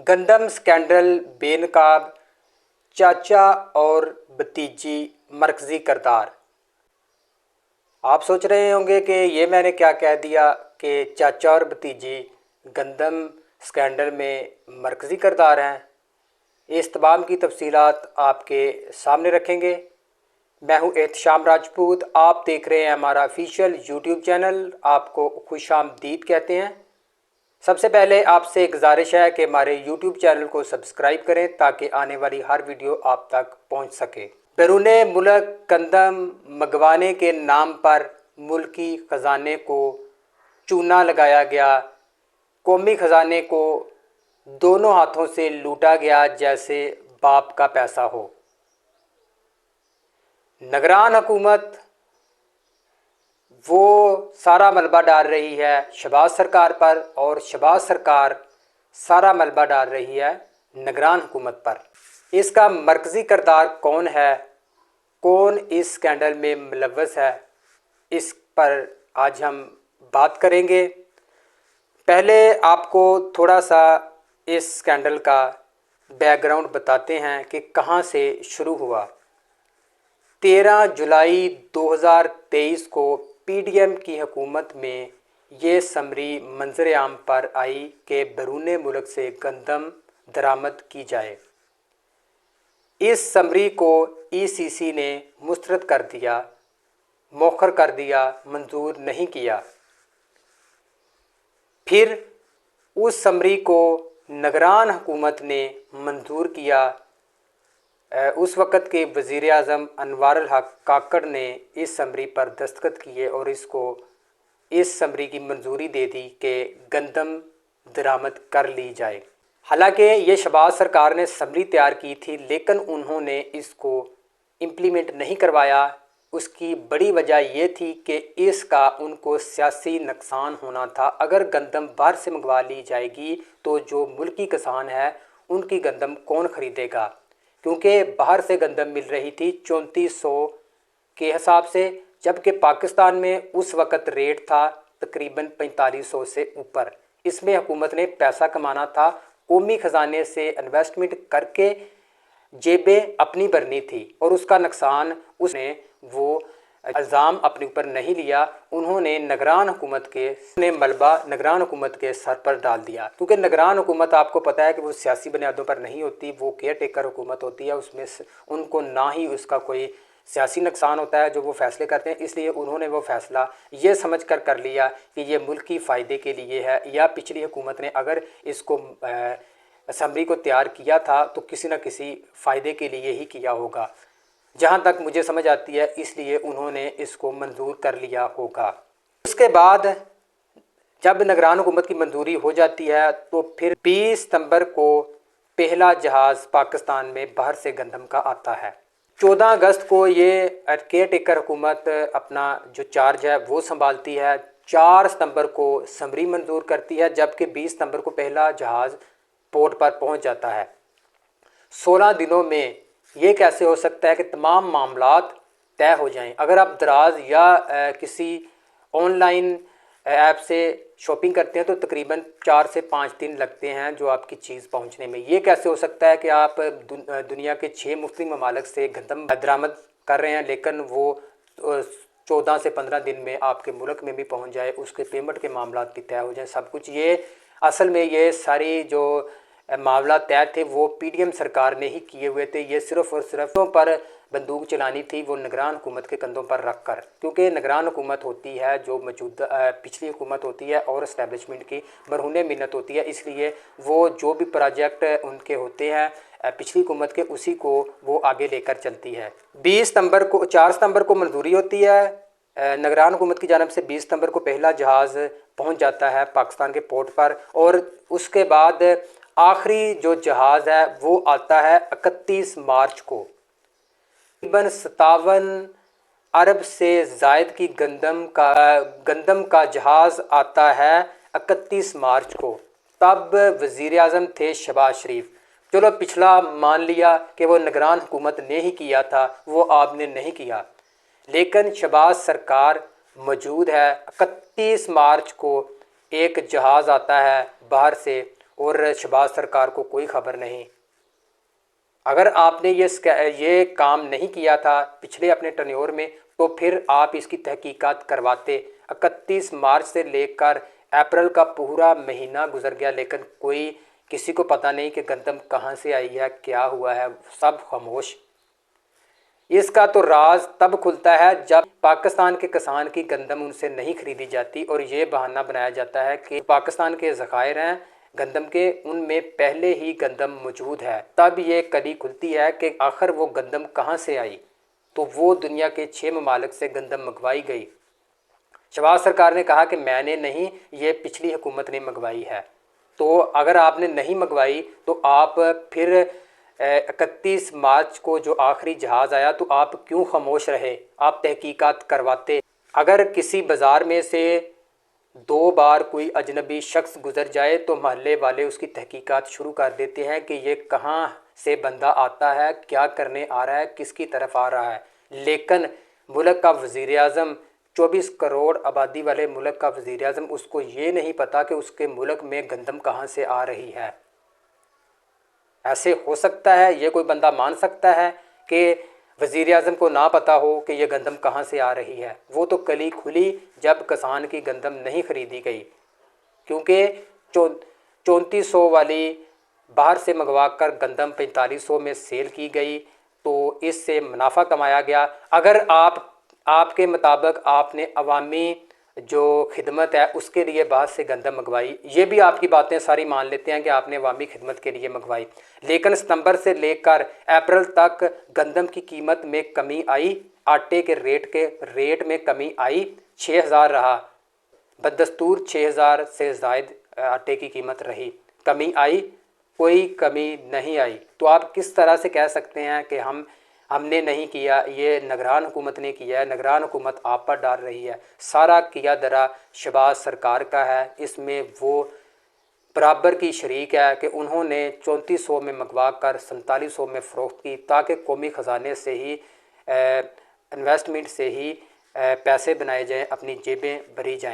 गंदम स्कैंडल बेनकाब, चाचा और भतीजी मरकज़ी किरदार। आप सोच रहे होंगे कि ये मैंने क्या कह दिया कि चाचा और भतीजी गंदम स्कैंडल में मरकज़ी किरदार हैं। इस तमाम की तफसीलात आपके सामने रखेंगे। मैं हूँ एहतशाम राजपूत, आप देख रहे हैं हमारा ऑफिशियल यूट्यूब चैनल, आपको खुशामदीद कहते हैं। सबसे पहले आपसे गुजारिश है कि हमारे यूट्यूब चैनल को सब्सक्राइब करें ताकि आने वाली हर वीडियो आप तक पहुंच सके। बैरून मुल्क गंदम मंगवाने के नाम पर मुल्की ख़जाने को चूना लगाया गया। कौमी ख़जाने को दोनों हाथों से लूटा गया जैसे बाप का पैसा हो। निगरान हुकूमत वो सारा मलबा डाल रही है शहबाज सरकार पर और शहबाज सरकार सारा मलबा डाल रही है निगरान हुकूमत पर। इसका मरकज़ी किरदार कौन है, कौन इस स्कैंडल में मुलव्वस है, इस पर आज हम बात करेंगे। पहले आपको थोड़ा सा इस स्कैंडल का बैकग्राउंड बताते हैं कि कहाँ से शुरू हुआ। 13 जुलाई 2023 को पीडीएम की हुकूमत में ये समरी मंजर आम पर आई कि बैरून मुल्क से गंदम दरामद की जाए। इस समरी को ईसीसी ने मुस्तरद कर दिया, मौखर कर दिया, मंजूर नहीं किया। फिर उस समरी को निगरान हुकूमत ने मंजूर किया। उस वक़्त के वज़ीर आज़म अनवारुल हक काकड़ ने इस समरी पर दस्तखत किए और इस समरी की मंजूरी दे दी कि गंदम दरामद कर ली जाए। हालांकि ये शहबाज सरकार ने समरी तैयार की थी लेकिन उन्होंने इसको इम्प्लीमेंट नहीं करवाया। उसकी बड़ी वजह ये थी कि इसका उनको सियासी नुकसान होना था। अगर गंदम बाहर से मंगवा ली जाएगी तो जो मुल्की किसान है उनकी गंदम कौन ख़रीदेगा, क्योंकि बाहर से गंदम मिल रही थी 3400 के हिसाब से, जबकि पाकिस्तान में उस वक़्त रेट था तकरीबन 4500 से ऊपर। इसमें हुकूमत ने पैसा कमाना था, कौमी ख़जाने से इन्वेस्टमेंट करके जेबें अपनी भरनी थी और उसका नुकसान उसने वो इल्ज़ाम अपने ऊपर नहीं लिया। उन्होंने निगरान हुकूमत के मलबा निगरान हुकूमत के सर पर डाल दिया, क्योंकि निगरान हुकूमत आपको पता है कि वो सियासी बुनियादों पर नहीं होती, वो केयर टेकर हुकूमत होती है। उसमें उनको ना ही उसका कोई सियासी नुकसान होता है जो वो फ़ैसले करते हैं। इसलिए उन्होंने वो फ़ैसला ये समझ कर लिया कि ये मुल्की फ़ायदे के लिए है, या पिछली हुकूमत ने अगर इसको असम्बली को तैयार किया था तो किसी न किसी फ़ायदे के लिए ही किया होगा, जहाँ तक मुझे समझ आती है। इसलिए उन्होंने इसको मंजूर कर लिया होगा। उसके बाद जब निगरान हुकूमत की मंजूरी हो जाती है तो फिर 20 सितंबर को पहला जहाज़ पाकिस्तान में बाहर से गंदम का आता है। 14 अगस्त को ये केयर टेकर हुकूमत अपना जो चार्ज है वो संभालती है। 4 सितंबर को समरी मंजूर करती है, जबकि 20 सितंबर को पहला जहाज़ पोर्ट पर पहुंच जाता है। 16 दिनों में ये कैसे हो सकता है कि तमाम मामलात तय हो जाएं। अगर आप दराज या किसी ऑनलाइन ऐप से शॉपिंग करते हैं तो तकरीबन 4 से 5 दिन लगते हैं जो आपकी चीज़ पहुंचने में। ये कैसे हो सकता है कि आप दुनिया के 6 मुफ्ती ममालिक से गंदम दरामद कर रहे हैं लेकिन वो 14 से 15 दिन में आपके मुल्क में भी पहुंच जाए, उसके पेमेंट के मामला भी तय हो जाए सब कुछ। ये असल में ये सारी जो मामला तय थे वो पीडीएम सरकार ने ही किए हुए थे। ये सिर्फ़ और सिर्फ पर बंदूक चलानी थी वो निगरान हुकूमत के कंधों पर रख कर, क्योंकि निगरान हुकूमत होती है जो मौजूदा पिछली हुकूमत होती है और इस्टेब्लिशमेंट की बरहूने मिन्नत होती है। इसलिए वो जो भी प्रोजेक्ट उनके होते हैं पिछली हुकूमत के, उसी को वो आगे लेकर चलती है। 4 सितंबर को मंजूरी होती है निगरान हुकूमत की जानब से। 20 सितंबर को पहला जहाज़ पहुंच जाता है पाकिस्तान के पोर्ट पर और उसके बाद आखिरी जो जहाज़ है वो आता है 31 मार्च को। तकरीबन 57 अरब से ज़ायद की गंदम का जहाज़ आता है 31 मार्च को। तब वज़ीर आज़म थे शहबाज शरीफ। चलो पिछला मान लिया कि वो निगरान हुकूमत ने ही किया था, वो आपने नहीं किया, लेकिन शहबाज सरकार मौजूद है। 31 मार्च को एक जहाज़ आता है बाहर से और शहबाज सरकार को कोई खबर नहीं। अगर आपने ये काम नहीं किया था पिछले अपने टर्न्योर में, तो फिर आप इसकी तहकीकात करवाते। 31 मार्च से लेकर अप्रैल का पूरा महीना गुजर गया, लेकिन कोई किसी को पता नहीं कि गंदम कहाँ से आई है, क्या हुआ है, सब खामोश। इसका तो राज तब खुलता है जब पाकिस्तान के किसान की गंदम उनसे नहीं खरीदी जाती और ये बहाना बनाया जाता है कि पाकिस्तान के ज़खायर हैं गंदम के, उनमें पहले ही गंदम मौजूद है। तब ये कली खुलती है कि आखिर वो गंदम कहाँ से आई। तो वो दुनिया के 6 ममालिक से गंदम मंगवाई गई। शहबाज सरकार ने कहा कि मैंने नहीं, ये पिछली हुकूमत ने मंगवाई है। तो अगर आपने नहीं मंगवाई तो आप फिर 31 मार्च को जो आखिरी जहाज़ आया तो आप क्यों खामोश रहे, आप तहकीकात करवाते। अगर किसी बाज़ार में से 2 बार कोई अजनबी शख्स गुज़र जाए तो महल्ले वाले उसकी तहकीकात शुरू कर देते हैं कि ये कहाँ से बंदा आता है, क्या करने आ रहा है, किसकी तरफ आ रहा है। लेकिन मुल्क का वज़ीर आज़म, 24 करोड़ आबादी वाले मुल्क का वज़ीर आज़म, उसको ये नहीं पता कि उसके मुल्क में गंदम कहाँ से आ रही है। ऐसे हो सकता है? ये कोई बंदा मान सकता है कि वज़ीर आज़म को ना पता हो कि ये गंदम कहाँ से आ रही है? वो तो कली खुली जब किसान की गंदम नहीं खरीदी गई, क्योंकि 3400 वाली बाहर से मंगवा कर गंदम 4500 में सेल की गई, तो इससे मुनाफा कमाया गया। अगर आपके मुताबिक आपने अवामी जो खिदमत है उसके लिए बाहर से गंदम मंगवाई, ये भी आपकी बातें सारी मान लेते हैं कि आपने अवामी खिदमत के लिए मंगवाई, लेकिन सितंबर से लेकर अप्रैल तक गंदम की कीमत में कमी आई, आटे के रेट में कमी आई, 6000 रहा, बदस्तूर 6000 से ज़ायद आटे की कीमत रही। कमी आई? कोई कमी नहीं आई। तो आप किस तरह से कह सकते हैं कि हमने नहीं किया, ये निगरान हुकूमत ने किया है। निगरान हुकूमत आप पर डाल रही है। सारा किया दरा शहबाज सरकार का है, इसमें वो बराबर की शरीक है कि उन्होंने 3400 में मंगवा कर 4700 में फ़रोख्त की, ताकि कौमी ख़जाने से ही इन्वेस्टमेंट से ही पैसे बनाए जाएँ, अपनी जेबें भरी जाएँ।